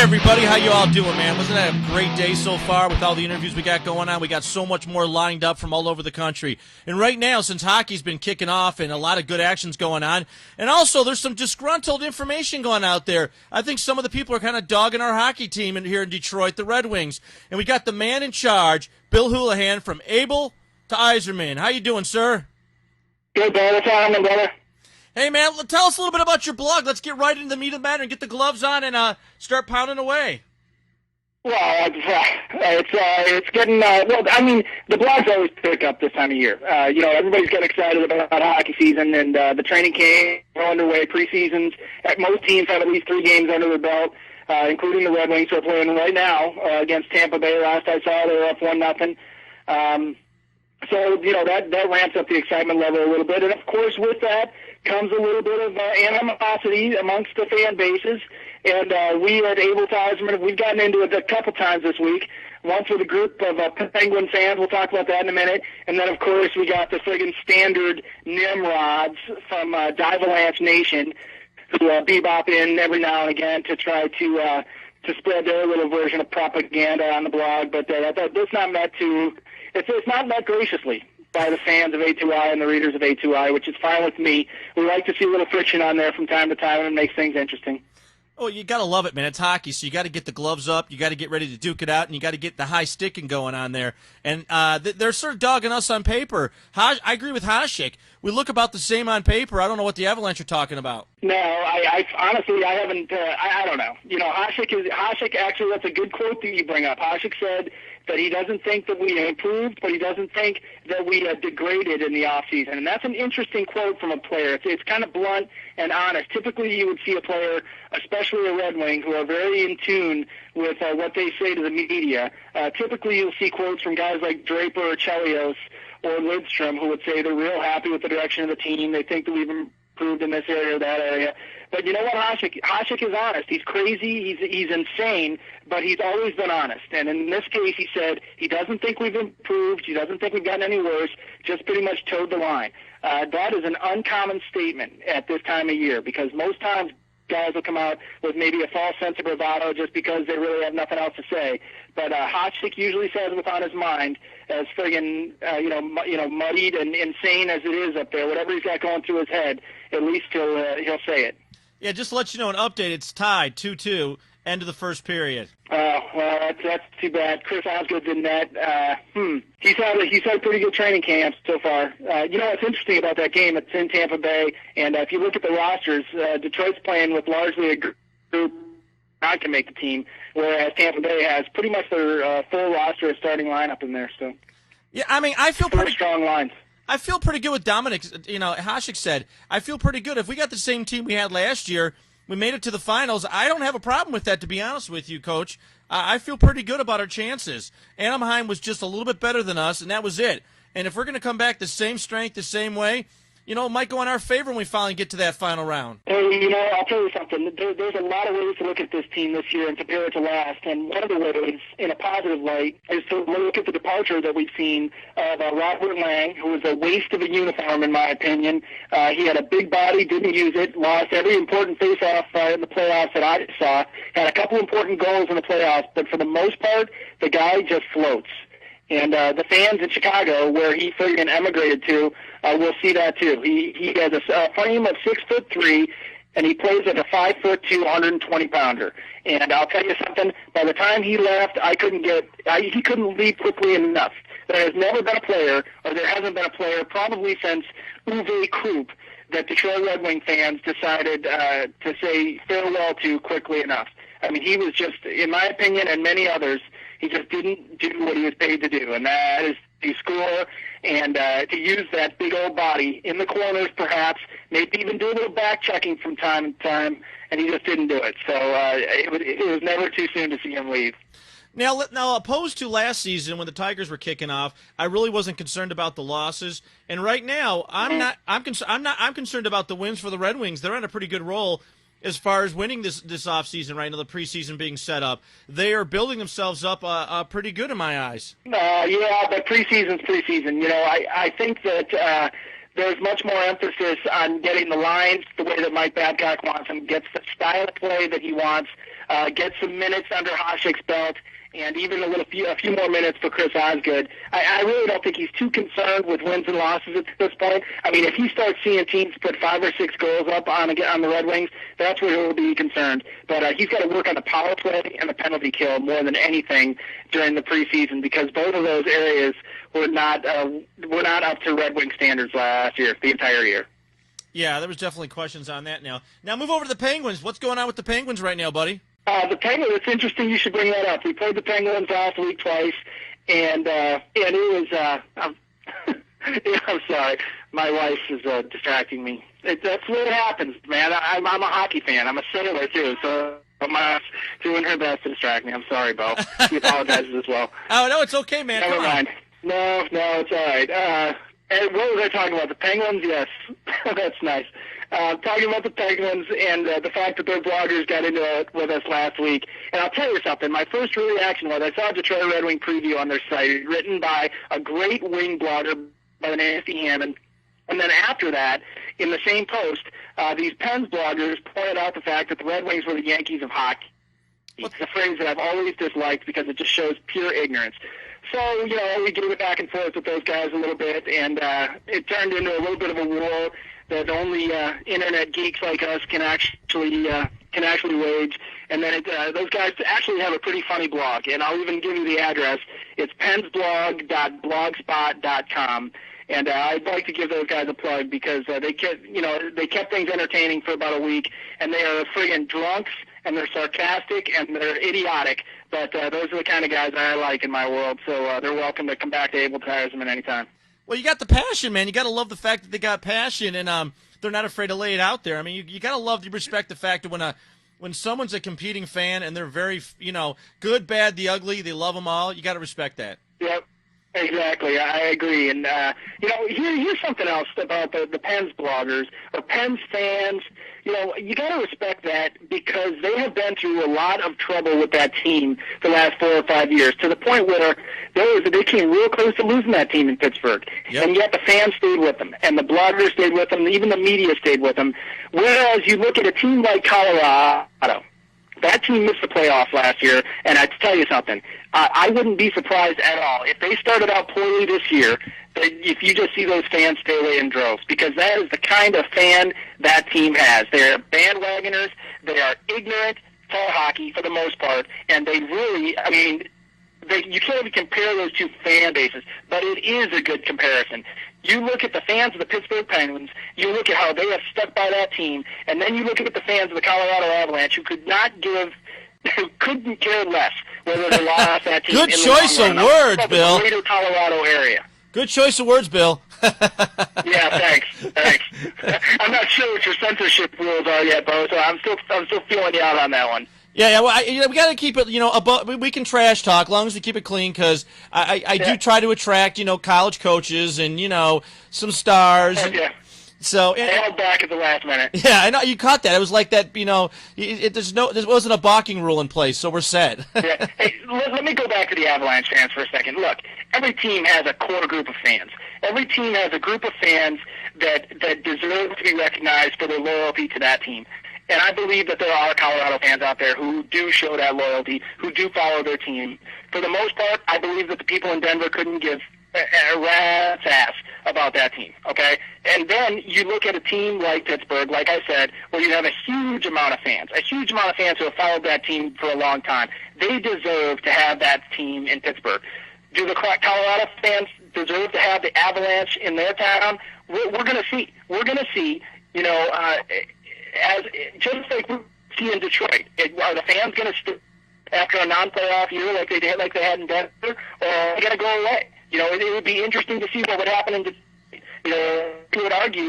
everybody. How you all doing, man? Wasn't that a great day so far with all the interviews we got going on? We got so much more lined up from all over the country. And right now, since hockey's been kicking off and a lot of good action's going on, and also there's some disgruntled information going out there. I think some of the people are kind of dogging our hockey team here in Detroit, the Red Wings. And we got the man in charge, Bill Houlihan, from Able to Iserman. How you doing, sir? Good, brother. What's happening, brother? Hey, man, tell us a little bit about your blog. Let's get right into the meat of the matter and get the gloves on and start pounding away. Well, it's getting, the blogs always pick up this time of year. Everybody's getting excited about hockey season, and the training camp are underway, preseasons. Most teams have at least 3 games under their belt, including the Red Wings, who are playing right now against Tampa Bay. Last I saw, they were up 1-0. So, that ramps up the excitement level a little bit. And, of course, with that comes a little bit of animosity amongst the fan bases. And we at Able to Iserman, we've gotten into it a couple times this week. Once with a group of Penguin fans. We'll talk about that in a minute. And then, of course, we got the friggin' standard Nimrods from Divalanche Nation who bebop in every now and again to try to spread their little version of propaganda on the blog. But that's not meant to... It's not met graciously by the fans of A2I and the readers of A2I, which is fine with me. We like to see a little friction on there from time to time, and it makes things interesting. Oh, you got to love it, man. It's hockey, so you got to get the gloves up, you got to get ready to duke it out, and you got to get the high sticking going on there. And they're sort of dogging us on paper. I agree with Hasek. We look about the same on paper. I don't know what the Avalanche are talking about. No, I honestly, I haven't. I don't know. Hasek actually, that's a good quote that you bring up. Hasek said that he doesn't think that we improved, but he doesn't think that we degraded in the offseason. And that's an interesting quote from a player. It's kind of blunt and honest. Typically you would see a player, especially a Red Wing, who are very in tune with what they say to the media. Typically you'll see quotes from guys like Draper or Chelios or Lidstrom who would say they're real happy with the direction of the team. They think that we've improved in this area or that area. But you know what, Hasek is honest. He's crazy, he's insane, but he's always been honest. And in this case, he said he doesn't think we've improved, he doesn't think we've gotten any worse, just pretty much towed the line. That is an uncommon statement at this time of year, because most times guys will come out with maybe a false sense of bravado just because they really have nothing else to say. But Hasek usually says what's on his mind, as friggin' muddied and insane as it is up there. Whatever he's got going through his head, at least he'll say it. Yeah, just to let you know, an update, it's tied 2-2, end of the first period. Well, that's too bad. Chris Osgood's in net. He's had a pretty good training camp so far. What's interesting about that game, it's in Tampa Bay, and if you look at the rosters, Detroit's playing with largely a group not to make the team, whereas Tampa Bay has pretty much their full roster of starting lineup in there still. Yeah, I mean, I feel pretty strong lines. I feel pretty good with Dominic. Hasek said, I feel pretty good. If we got the same team we had last year, we made it to the finals, I don't have a problem with that, to be honest with you, Coach. I feel pretty good about our chances. Anaheim was just a little bit better than us, and that was it. And if we're going to come back the same strength, the same way, it might go in our favor when we finally get to that final round. Hey, I'll tell you something. There's a lot of ways to look at this team this year and compare it to last. And one of the ways, in a positive light, is to look at the departure that we've seen of Robert Lang, who was a waste of a uniform, in my opinion. He had a big body, didn't use it, lost every important face-off in the playoffs that I saw, had a couple important goals in the playoffs, but for the most part, the guy just floats. And the fans in Chicago, where he friggin' emigrated to, will see that too. He has a frame of 6'3", and he plays like a 5'2", 120-pounder. And I'll tell you something. By the time he left, he couldn't leap quickly enough. There has never been a player, or there hasn't been a player, probably since Uwe Krupp, that Detroit Red Wing fans decided to say farewell to quickly enough. I mean, he was just, in my opinion, and many others, he just didn't do what he was paid to do, and that is to score and to use that big old body in the corners, perhaps, maybe even do a little back checking from time to time, and he just didn't do it. So it was never too soon to see him leave. Now, opposed to last season when the Tigers were kicking off, I really wasn't concerned about the losses, and right now I'm concerned about the wins for the Red Wings. They're on a pretty good roll as far as winning this offseason right now, the preseason being set up. They are building themselves up pretty good in my eyes. Yeah, but preseason's preseason. I think that there's much more emphasis on getting the lines the way that Mike Babcock wants them, gets the style of play that he wants. get some minutes under Hasek's belt, and even a few more minutes for Chris Osgood. I really don't think he's too concerned with wins and losses at this point. I mean, if he starts seeing teams put 5 or 6 goals up on the Red Wings, that's where he'll be concerned. But he's got to work on the power play and the penalty kill more than anything during the preseason, because both of those areas were not up to Red Wing standards last year, the entire year. Yeah, there was definitely questions on that. Now move over to the Penguins. What's going on with the Penguins right now, buddy? The Penguins, it's interesting you should bring that up. We played the Penguins last week twice, and it was, I'm sorry, my wife is distracting me. That's what happens, man. I'm a hockey fan. I'm a sailor, too, so my wife's doing her best to distract me. I'm sorry, Bo. She apologizes as well. Oh, no, it's okay, man. Never mind. No, it's all right. And what was I talking about? The Penguins? Yes. That's nice. Talking about the Penguins and the fact that their bloggers got into it with us last week. And I'll tell you something. My first reaction was I saw a Detroit Red Wing preview on their site written by a great wing blogger by the name of Steve Hammond. And then after that, in the same post, these Pens bloggers pointed out the fact that the Red Wings were the Yankees of hockey. It's a phrase that I've always disliked because it just shows pure ignorance. So, we gave it back and forth with those guys a little bit, and it turned into a little bit of a war that only internet geeks like us can actually wage. And then those guys actually have a pretty funny blog, and I'll even give you the address. It's pensblog.blogspot.com. And I'd like to give those guys a plug because they kept things entertaining for about a week, and they are friggin' drunks, and they're sarcastic, and they're idiotic. But those are the kind of guys I like in my world, so they're welcome to come back to Able Tires at any time. Well, you got the passion, man. You got to love the fact that they got passion, and they're not afraid to lay it out there. I mean, you got to love, you respect the fact that when someone's a competing fan and they're very, good, bad, the ugly, they love them all, you got to respect that. Yep. Exactly, I agree. And, here's something else about the Pens bloggers or Pens fans. You got to respect that because they have been through a lot of trouble with that team the last 4 or 5 years, to the point where they came real close to losing that team in Pittsburgh. Yep. And yet the fans stayed with them, and the bloggers stayed with them, even the media stayed with them. Whereas you look at a team like Colorado, that team missed the playoffs last year, and I tell you something, I wouldn't be surprised at all if they started out poorly this year, if you just see those fans stay away in droves, because that is the kind of fan that team has. They're bandwagoners, they are ignorant for hockey for the most part, and they really, you can't even compare those two fan bases, but it is a good comparison. You look at the fans of the Pittsburgh Penguins, you look at how they have stuck by that team, and then you look at the fans of the Colorado Avalanche who couldn't care less whether they lost that team. Good choice of words, Bill. The greater Colorado area. Good choice of words, Bill. Yeah, thanks. I'm not sure what your censorship rules are yet, Bo, so I'm still feeling you out on that one. Yeah. Well, we got to keep it, above. We can trash talk as long as we keep it clean, because I do try to attract, college coaches and some stars. Yeah. So I held back at the last minute. Yeah, I know you caught that. It was like that. There wasn't a balking rule in place, so we're set. Yeah. Hey, let me go back to the Avalanche fans for a second. Look, every team has a core group of fans. Every team has a group of fans that deserve to be recognized for their loyalty to that team. And I believe that there are Colorado fans out there who do show that loyalty, who do follow their team. For the most part, I believe that the people in Denver couldn't give a rat's ass about that team, okay? And then you look at a team like Pittsburgh, like I said, where you have a huge amount of fans who have followed that team for a long time. They deserve to have that team in Pittsburgh. Do the Colorado fans deserve to have the Avalanche in their town? We're going to see. We're going to see, as just like we see in Detroit. Are the fans going to after a non-playoff year like they had in Denver, or are they going to go away? It would be interesting to see what would happen in Detroit. You would argue